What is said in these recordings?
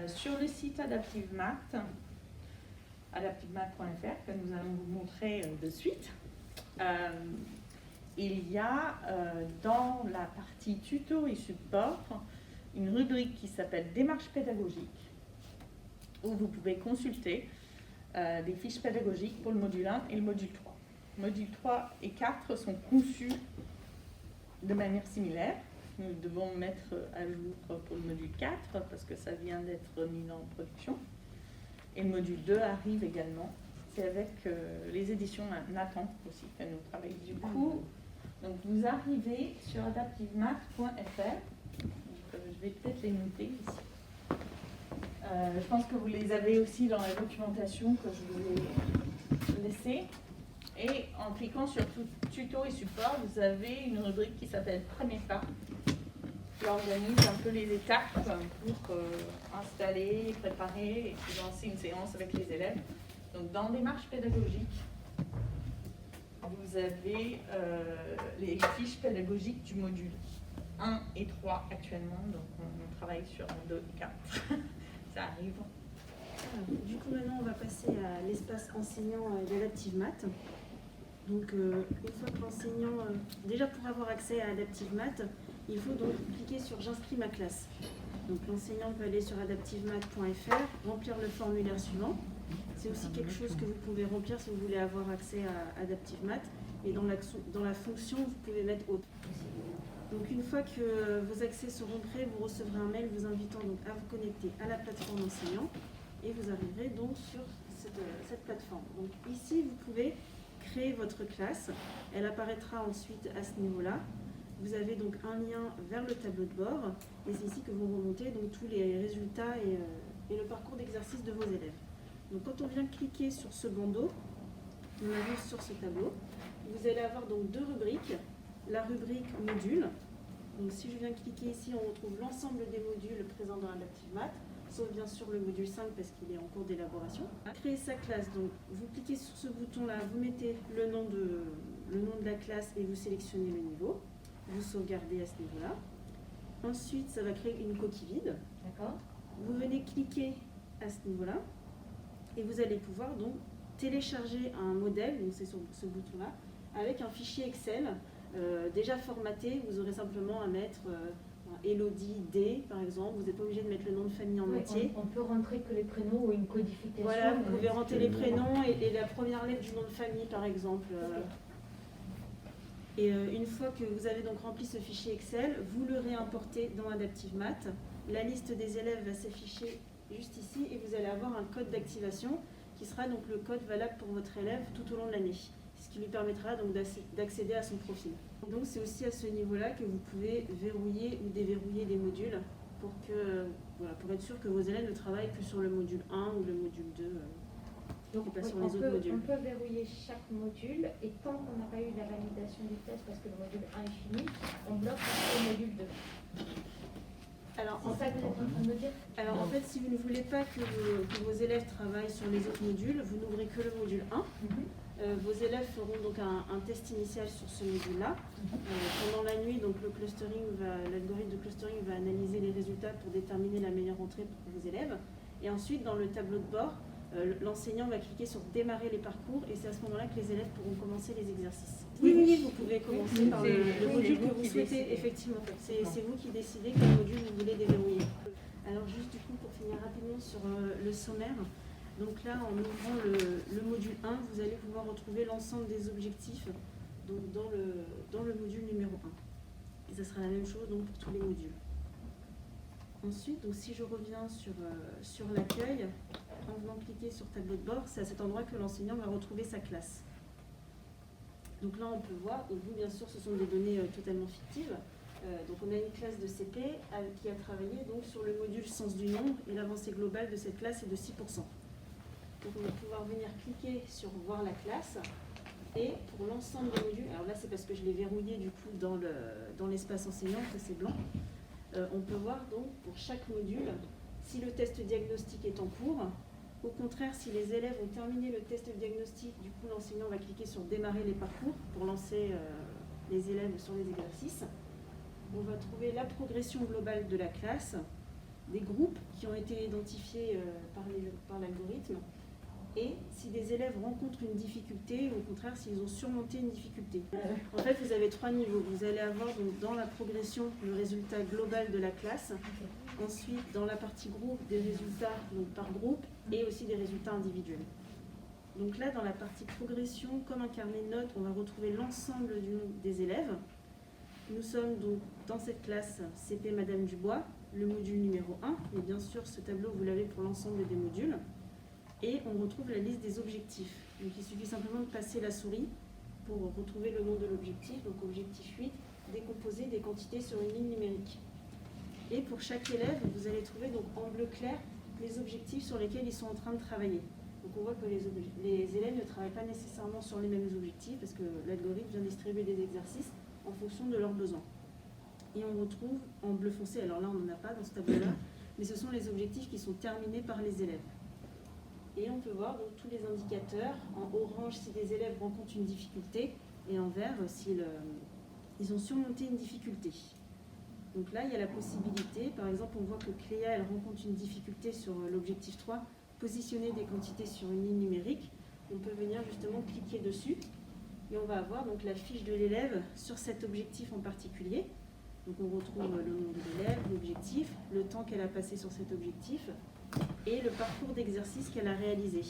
Sur le site AdaptiveMath, adaptivemath.fr, que nous allons vous montrer de suite, il y a dans la partie tuto et support une rubrique qui s'appelle démarche pédagogique, où vous pouvez consulter des fiches pédagogiques pour le module 1 et le module 3. Modules 3 et 4 sont conçus de manière similaire. Nous devons mettre à jour pour le module 4 parce que ça vient d'être mis en production. Et le module 2 arrive également. C'est avec les éditions Nathan aussi que nous travaillons. Du coup, donc vous arrivez sur adaptivemath.fr. Je vais peut-être les noter ici. Je pense que vous les avez aussi dans la documentation que je vous ai laissée. Et en cliquant sur tuto et support, vous avez une rubrique qui s'appelle Premier pas, qui organise un peu les étapes pour installer, préparer et puis lancer une séance avec les élèves. Donc dans démarche pédagogique, vous avez les fiches pédagogiques du module 1 et 3 actuellement. Donc on travaille sur 2 et 4. Ça arrive. Du coup, maintenant, on va passer à l'espace enseignant d'AdaptiveMath. Donc, une fois que l'enseignant, déjà pour avoir accès à AdaptiveMath, il faut donc cliquer sur J'inscris ma classe. Donc, l'enseignant peut aller sur adaptivemath.fr, remplir le formulaire suivant. C'est aussi quelque chose que vous pouvez remplir si vous voulez avoir accès à AdaptiveMath. Et dans la fonction, vous pouvez mettre Autre. Donc, une fois que vos accès seront prêts, vous recevrez un mail vous invitant donc à vous connecter à la plateforme enseignant. Et vous arriverez donc sur cette plateforme. Donc, ici, vous pouvez créer votre classe. Elle apparaîtra ensuite à ce niveau-là. Vous avez donc un lien vers le tableau de bord et c'est ici que vont remonter donc tous les résultats et le parcours d'exercice de vos élèves. Donc quand on vient cliquer sur ce bandeau, on arrive sur ce tableau. Vous allez avoir donc deux rubriques. La rubrique module. Donc si je viens cliquer ici, on retrouve l'ensemble des modules présents dans AdaptiveMath, sauf bien sûr le module 5 parce qu'il est en cours d'élaboration. Créer sa classe, donc vous cliquez sur ce bouton-là, vous mettez le nom de la classe et vous sélectionnez le niveau. Vous sauvegardez à ce niveau-là. Ensuite, ça va créer une coquille vide. D'accord. Vous venez cliquer à ce niveau-là et vous allez pouvoir donc télécharger un modèle, donc c'est sur ce bouton-là, avec un fichier Excel déjà formaté. Vous aurez simplement à mettre Elodie D, par exemple. Vous n'êtes pas obligé de mettre le nom de famille en entier. On peut rentrer que les prénoms ou une codification. Voilà, vous pouvez rentrer les prénoms et la première lettre du nom de famille, par exemple. Et une fois que vous avez donc rempli ce fichier Excel, vous le réimportez dans AdaptiveMath. La liste des élèves va s'afficher juste ici et vous allez avoir un code d'activation qui sera donc le code valable pour votre élève tout au long de l'année, ce qui lui permettra donc d'accéder à son profil. Donc c'est aussi à ce niveau-là que vous pouvez verrouiller ou déverrouiller des modules pour être sûr que vos élèves ne travaillent que sur le module 1 ou le module 2. Donc pas sur les autres modules. On peut verrouiller chaque module et tant qu'on n'a pas eu la validation du test parce que le module 1 est fini, on bloque le module 2. Alors, c'est ça que vous êtes en train de me dire? Alors en fait, si vous ne voulez pas que vos élèves travaillent sur les autres modules, vous n'ouvrez que le module 1. Vos élèves feront donc un test initial sur ce module-là. Pendant la nuit, donc l'algorithme de clustering va analyser les résultats pour déterminer la meilleure entrée pour vos élèves. Et ensuite, dans le tableau de bord, l'enseignant va cliquer sur démarrer les parcours et c'est à ce moment-là que les élèves pourront commencer les exercices. Oui, vous pouvez commencer par le module que vous souhaitez, effectivement. C'est vous qui décidez quel module vous voulez déverrouiller. Alors juste du coup, pour finir rapidement sur le sommaire, donc là, en ouvrant le module 1, vous allez pouvoir retrouver l'ensemble des objectifs donc dans le module numéro 1. Et ça sera la même chose donc pour tous les modules. Ensuite, donc, si je reviens sur l'accueil, en venant cliquer sur tableau de bord, c'est à cet endroit que l'enseignant va retrouver sa classe. Donc là, on peut voir, donc vous, bien sûr, ce sont des données totalement fictives. Donc on a une classe de CP qui a travaillé donc, sur le module sens du nombre et l'avancée globale de cette classe est de 6%. Donc on va pouvoir venir cliquer sur voir la classe et pour l'ensemble des modules, alors là c'est parce que je l'ai verrouillé du coup dans l'espace enseignant que c'est blanc, on peut voir donc pour chaque module si le test diagnostic est en cours. Au contraire, si les élèves ont terminé le test diagnostic, du coup l'enseignant va cliquer sur démarrer les parcours pour lancer les élèves sur les exercices. On va trouver la progression globale de la classe, des groupes qui ont été identifiés par l'algorithme, et si des élèves rencontrent une difficulté, ou au contraire s'ils ont surmonté une difficulté. En fait, vous avez 3 niveaux. Vous allez avoir donc, dans la progression le résultat global de la classe, ensuite dans la partie groupe des résultats donc, par groupe, et aussi des résultats individuels. Donc là, dans la partie progression, comme un carnet de notes, on va retrouver l'ensemble des élèves. Nous sommes donc dans cette classe CP Madame Dubois, le module numéro 1, et bien sûr ce tableau vous l'avez pour l'ensemble des modules. Et on retrouve la liste des objectifs. Donc il suffit simplement de passer la souris pour retrouver le nom de l'objectif, donc objectif 8, décomposer des quantités sur une ligne numérique. Et pour chaque élève, vous allez trouver donc en bleu clair les objectifs sur lesquels ils sont en train de travailler. Donc on voit que les élèves ne travaillent pas nécessairement sur les mêmes objectifs parce que l'algorithme vient distribuer des exercices en fonction de leurs besoins. Et on retrouve en bleu foncé, alors là on n'en a pas dans ce tableau-là, mais ce sont les objectifs qui sont terminés par les élèves. Et on peut voir donc tous les indicateurs, en orange si les élèves rencontrent une difficulté, et en vert s'ils ils ont surmonté une difficulté. Donc là il y a la possibilité, par exemple on voit que Cléa elle rencontre une difficulté sur l'objectif 3, positionner des quantités sur une ligne numérique. On peut venir justement cliquer dessus, et on va avoir donc la fiche de l'élève sur cet objectif en particulier. Donc on retrouve le nom de l'élève, l'objectif, le temps qu'elle a passé sur cet objectif et le parcours d'exercice qu'elle a réalisé.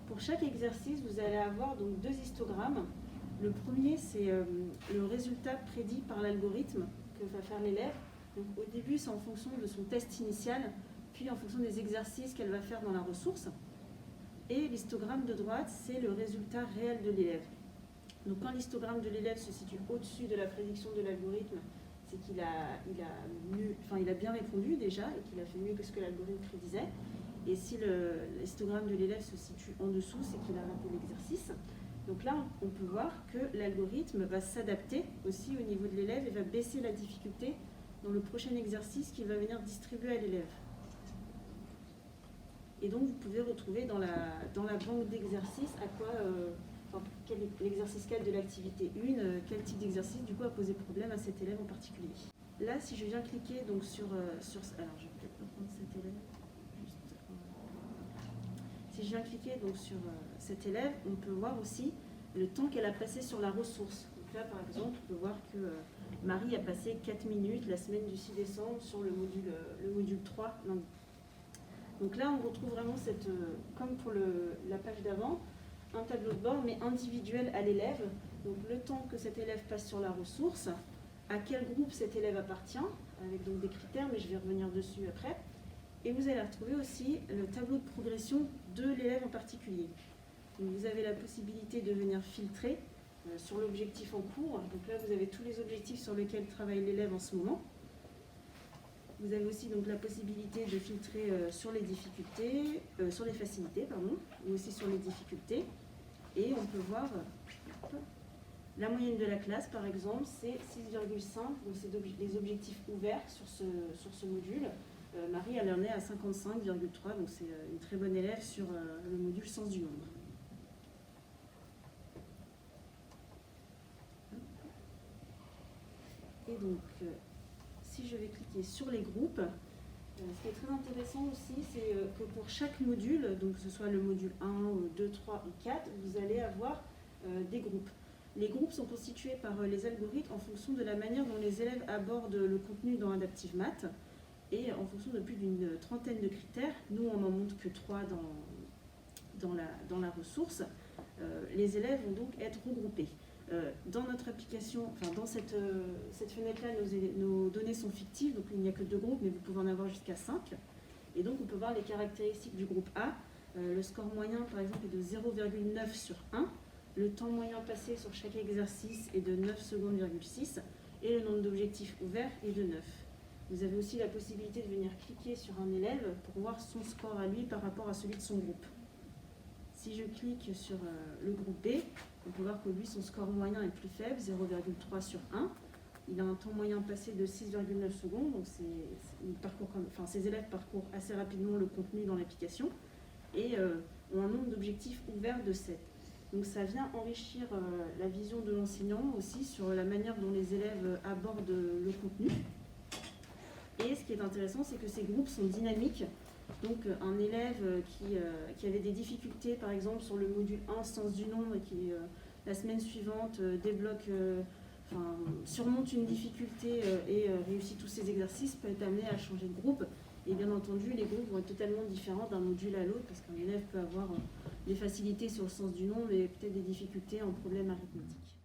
Pour chaque exercice, vous allez avoir donc 2 histogrammes. Le premier, c'est le résultat prédit par l'algorithme que va faire l'élève. Donc au début, c'est en fonction de son test initial, puis en fonction des exercices qu'elle va faire dans la ressource. Et l'histogramme de droite, c'est le résultat réel de l'élève. Donc quand l'histogramme de l'élève se situe au-dessus de la prédiction de l'algorithme, c'est qu'il a bien répondu déjà et qu'il a fait mieux que ce que l'algorithme prédisait. Et si l'histogramme de l'élève se situe en dessous, c'est qu'il a raté l'exercice. Donc là, on peut voir que l'algorithme va s'adapter aussi au niveau de l'élève et va baisser la difficulté dans le prochain exercice qu'il va venir distribuer à l'élève. Et donc, vous pouvez retrouver dans la banque d'exercices à quoi... quel est l'exercice 4 de l'activité 1, quel type d'exercice du coup a posé problème à cet élève en particulier. Là, si je viens cliquer donc sur alors je vais peut-être reprendre cet élève. Si je viens cliquer donc sur cet élève, on peut voir aussi le temps qu'elle a passé sur la ressource. Donc là, par exemple, on peut voir que Marie a passé 4 minutes la semaine du 6 décembre sur le module 3 lundi. Donc là, on retrouve vraiment comme pour la page d'avant, un tableau de bord, mais individuel à l'élève. Donc le temps que cet élève passe sur la ressource, à quel groupe cet élève appartient, avec donc des critères, mais je vais revenir dessus après. Et vous allez retrouver aussi le tableau de progression de l'élève en particulier. Donc vous avez la possibilité de venir filtrer sur l'objectif en cours. Donc là, vous avez tous les objectifs sur lesquels travaille l'élève en ce moment. Vous avez aussi donc la possibilité de filtrer sur les difficultés, sur les facilités, pardon, ou aussi sur les difficultés. Et on peut voir la moyenne de la classe, par exemple, c'est 6,5, donc c'est les objectifs ouverts sur ce module. Marie, elle en est à 55,3, donc c'est une très bonne élève sur le module sens du nombre. Et donc, si je vais cliquer sur les groupes, ce qui est très intéressant aussi, c'est que pour chaque module, donc que ce soit le module 1, 2, 3 et 4, vous allez avoir des groupes. Les groupes sont constitués par les algorithmes en fonction de la manière dont les élèves abordent le contenu dans Adaptive Math et en fonction de plus d'une trentaine de critères. Nous, on n'en montre que 3 dans la ressource. Les élèves vont donc être regroupés. Dans notre application, enfin dans cette fenêtre-là, nos données sont fictives, donc il n'y a que 2 groupes, mais vous pouvez en avoir jusqu'à 5. Et donc on peut voir les caractéristiques du groupe A. Le score moyen, par exemple, est de 0,9 sur 1. Le temps moyen passé sur chaque exercice est de 9 secondes,6 et le nombre d'objectifs ouverts est de 9. Vous avez aussi la possibilité de venir cliquer sur un élève pour voir son score à lui par rapport à celui de son groupe. Si je clique sur le groupe B, on peut voir que lui, son score moyen est plus faible, 0,3 sur 1. Il a un temps moyen passé de 6,9 secondes, donc ces élèves parcourent assez rapidement le contenu dans l'application et ont un nombre d'objectifs ouverts de 7. Donc ça vient enrichir la vision de l'enseignant aussi sur la manière dont les élèves abordent le contenu. Et ce qui est intéressant, c'est que ces groupes sont dynamiques. Donc un élève qui avait des difficultés, par exemple, sur le module 1, sens du nombre, et qui, la semaine suivante, surmonte une difficulté et réussit tous ses exercices, peut être amené à changer de groupe. Et bien entendu, les groupes vont être totalement différents d'un module à l'autre, parce qu'un élève peut avoir des facilités sur le sens du nombre et peut-être des difficultés en problème arithmétique.